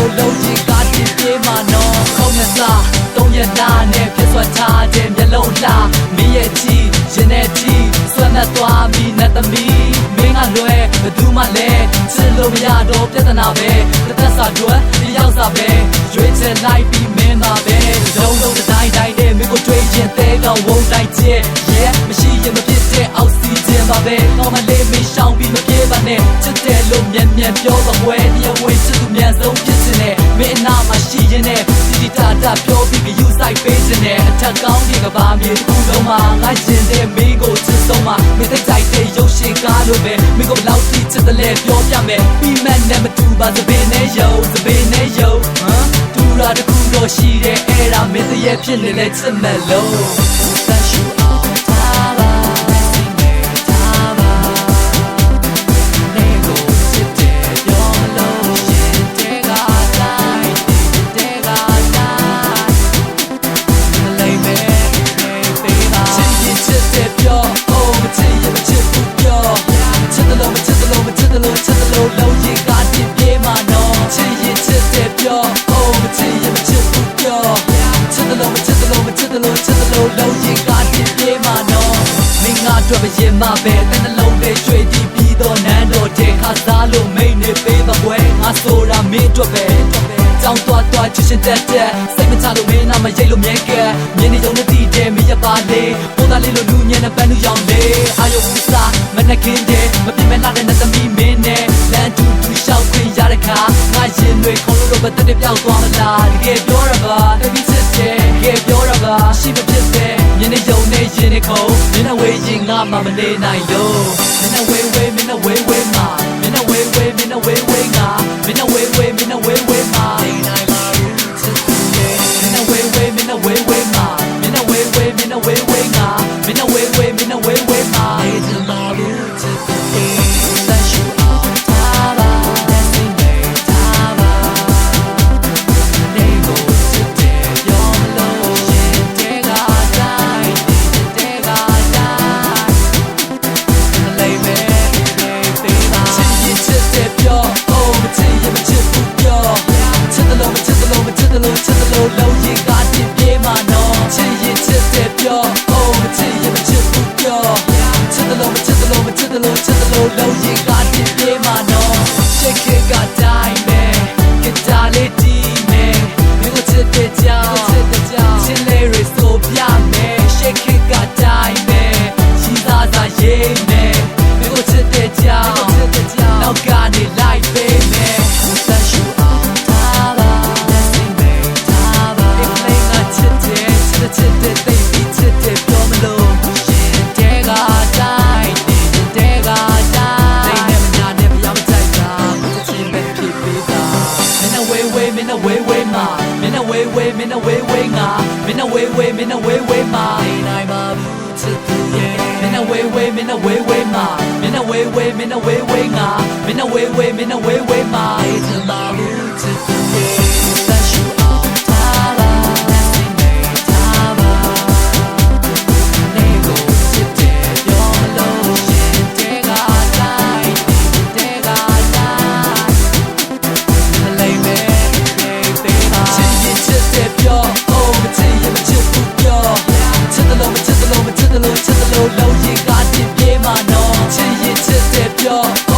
လို့လုံးကြီးကားတင်ပြေးမှာနော်ခုံးရစားသုံးရနာနဲ့ပြတ်စွာထားတဲ့မျက်လုံးလှမင်းရဲ့ကြည့်ရင်နဲ့ကြည့်ဆွမ်းသက်သွားပြီးနဲ့သမီးမင်းကလွယ်ဘယ်သူမှလည်းချစ်လို့မရတော့ပြဿနာပဲတစ်သက်စာတွက်တယောက်စာပဲရွေးချယ်လိုက်ပြီးမင်းပါပဲလုံးလုံးတိုင်းတိုင်းနဲ့မင်းကိုတွေးရင်တဲကောင်ဝုန်းတိုင်းချစ်ရဲ့မရှိရင်မဖြစ်တဲ့အောက်ဆီဂျင်ပါပဲကောင်းမလေးမင်းရှောင်ပြီးမပြေပါနဲ့ချစ်တယ်လို့မြန်မြန်ပြောပါကွယ်တရားဝင်ချစ်သူမြန်ဆုံးဖြစ်စင်နဲ့မင်းအနာမှာရှိရင်နဲ့စီတာတာပြောပြီးကယူဆိုင်ပေးစင်နဲ့အထက်ကောင်းတွေကဘာမြေတစ်ခုလုံးမှာငါရှင်တဲ့မင်းကိုချစ်ဆုံးမှာမင်းသိတိုက်တဲ့ရုပ်ရှင်ကားလိုပဲမင်းကိုဘယ်လောက်ထိချစ်တယ်လဲပြောပြမယ်ပြီးမှနဲ့မတူပါသပင်နဲ့ယုံသပင်နဲ့ယုံတူတာတစ်ခုတော့ရှိတယ်အဲ့ဒါမင်းတည်းဖြစ်နေလဲချစ်မဲ့လို့လုံးကြီးကားတင်ပြေးမှာနော်ချစ်ရင်ချစ်တယ်ပြောမချစ်ရင်မချစ်ဘူးပြောချစ်တယ်လို့မချစ်တယ်လို့မချစ်တယ်လို့ချစ်တယ်လို့လုံးကြီးကားတင်ပြေးမှာနော်မင်းငါအတွက်ပဲရင်မပဲတဲ့နှလုံးလေးရွှေကြည့်ပြီးတော့နန်းတော်တဲ့ခါစားလို့မိတ်နေပေးပါကွယ်ငါဆိုတာမင်းအတွက်ပဲကြောင်းသွားချစ်ရှင်တက်စိတ်မချလို့မင်းနာမရိတ်လို့မြဲကဲမြင်းနေုံနဲ့တည်တယ်မရပါလေပိုးသားလေးလို့လူညံနဲ့ပန်းလူရောင်လေအာယုံဦးစားမနှကင်းတယ်မပြင်းမဲ့လာတဲ့နဲ့သမီးမင်းနဲ့လမ်းတူရှောက်ခွင့်ရတဲ့ခါငါရင်တွေခုံလို့ဘတ်တဲ့ပြောက်သွားမလားတကယ်ပြောရပါတကယ်ချစ်တယ်တကယ်ပြောရပါရှိမဖြစ်တဲ့မြင်းနေုံနဲ့ရင်နေခုံမင်းနဲ့ဝေးရင်ငါမှမနေနိုင်လို့မင်းနဲ့ဝေးမင်းနဲ့ဝေးမှာမင်းနဲ့ဝေးမင်းနဲ့ဝေးငါမင်းနဲ့ဝေးမင်းနဲ့ဝေးမှာနေနိုင်ပါဘူးချစ်တယ်မင်းနဲ့ဝေးမင်းနဲ့ဝေးမှာမင်းနဲ့ဝေးမင်းနဲ့ဝေးငါမင်းနဲ့ဝေးမင်းနဲ့ဝေးမှာနေနိုင်ပါဘူးချစ်တယ်လုံးကြီးကားတင်ပြေးမှာနော်ချစ်ရင်ချစ်တယ်ပြောမချစ်ရင်မချစ်ဘူးပြောချစ်တယ်လို့မချစ်တယ်လို့မချစ်တယ်လို့ချစ်တယ်လို့လုံးကြီးကားတင်ပြေးမှာနော်ရှစ်ခေတ်ကတိုင်းနဲ့ဂီတာလေးတီးနဲ့မင်းကိုချစ်တဲ့ကြောင်ချစ်လေးရဆိုပြမယ်ရှစ်ခေတ်ကတိုင်းနဲ့ရှိသားစားရေးမယ်မင်းကိုချစ်တဲ့ကြောင်နောက်ကနေလိုက်ပေးမယ်မင်းနဲ့ဝေးမှာမင်းနဲ့ဝေးငါမင်းနဲ့ဝေးမှာနေနိုင်ပါဘူးချစ်သူရဲ့မင်းနဲ့ဝေးမှာမင်းနဲ့ဝေးငါမင်းနဲ့ဝေးမှာနေချင်ပါဘူးချစ်သူရဲ့လုံးကြီးကားတင်ပြေးမှာနော်ချစ်ရင်ချစ်တယ်ပြော